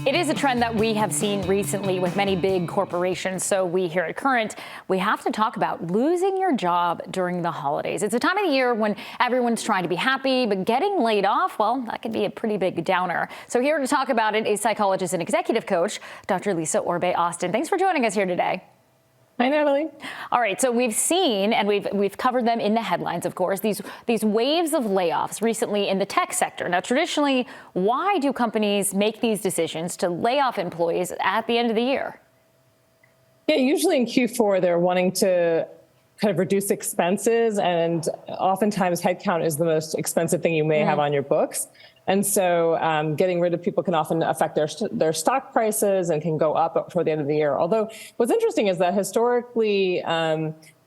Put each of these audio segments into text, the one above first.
It is a trend that we have seen recently with many big corporations. So we here at Current, we have to talk about losing your job during the holidays. It's a time of the year when everyone's trying to be happy, but getting laid off, well, that could be a pretty big downer. So here to talk about it is psychologist and executive coach, Dr. Lisa Orbe-Austin. Thanks for joining us here today. Hi, Natalie. All right, so we've seen, and we've covered them in the headlines, of course, these waves of layoffs recently in the tech sector. Now, traditionally, why do companies make these decisions to lay off employees at the end of the year? Yeah, usually in Q4, they're wanting to kind of reduce expenses, and oftentimes headcount is the most expensive thing you may have on your books. And so getting rid of people can often affect their stock prices and can go up toward the end of the year. Although what's interesting is that historically,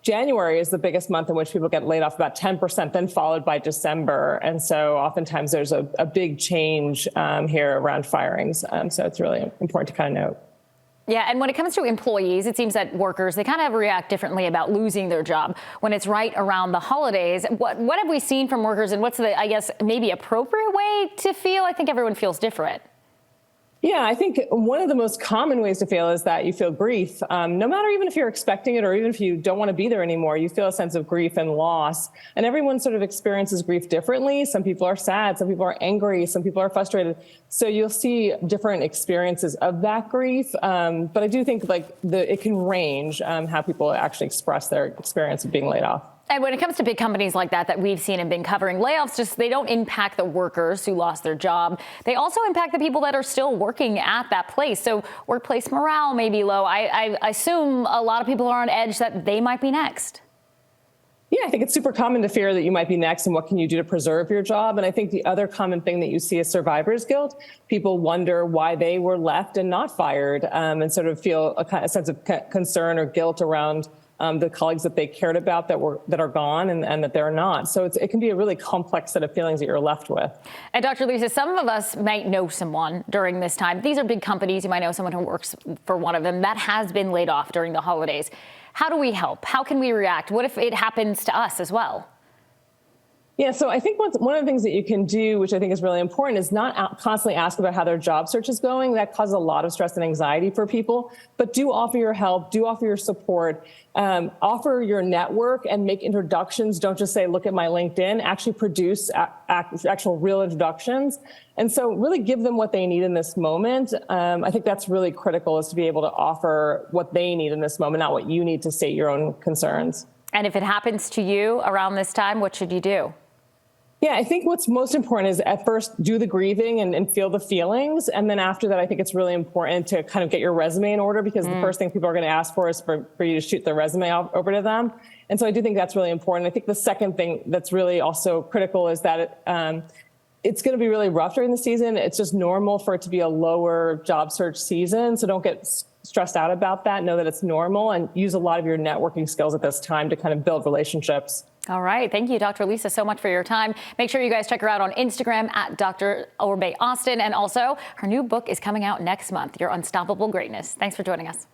January is the biggest month in which people get laid off, about 10%, then followed by December. And so oftentimes there's a big change here around firings. So it's really important to kind of note. Yeah, and when it comes to employees, it seems that workers, they kind of react differently about losing their job when it's right around the holidays. What have we seen from workers, and what's the, I guess, maybe appropriate way to feel? I think everyone feels different. Yeah, I think one of the most common ways to feel is that you feel grief. No matter even if you're expecting it or even if you don't want to be there anymore, you feel a sense of grief and loss. And everyone sort of experiences grief differently. Some people are sad, some people are angry, some people are frustrated. So you'll see different experiences of that grief. But I do think it can range how people actually express their experience of being laid off. And when it comes to big companies like that we've seen and been covering, layoffs they don't impact the workers who lost their job. They also impact the people that are still working at that place. So workplace morale may be low. I assume a lot of people are on edge that they might be next. Yeah, I think it's super common to fear that you might be next and what can you do to preserve your job. And I think the other common thing that you see is survivor's guilt. People wonder why they were left and not fired, and sort of feel a sense of concern or guilt around the colleagues that they cared about that are gone and that they're not. So it can be a really complex set of feelings that you're left with. And Dr. Lisa, some of us might know someone during this time. These are big companies. You might know someone who works for one of them that has been laid off during the holidays. How do we help? How can we react? What if it happens to us as well? Yeah, so I think one of the things that you can do, which I think is really important, is not constantly ask about how their job search is going. That causes a lot of stress and anxiety for people. But do offer your help, do offer your support, offer your network and make introductions. Don't just say, look at my LinkedIn, actually produce actual real introductions. And so really give them what they need in this moment. I think that's really critical, is to be able to offer what they need in this moment, not what you need to state your own concerns. And if it happens to you around this time, what should you do? Yeah, I think what's most important is at first do the grieving and feel the feelings. And then after that, I think it's really important to kind of get your resume in order, because the first thing people are going to ask for is for you to shoot their resume over to them. And so I do think that's really important. I think the second thing that's really also critical is that it's going to be really rough during the season. It's just normal for it to be a lower job search season. So don't get stressed out about that. Know that it's normal and use a lot of your networking skills at this time to kind of build relationships. All right. Thank you, Dr. Lisa, so much for your time. Make sure you guys check her out on Instagram at Dr. Orbe-Austin. And also, her new book is coming out next month, Your Unstoppable Greatness. Thanks for joining us.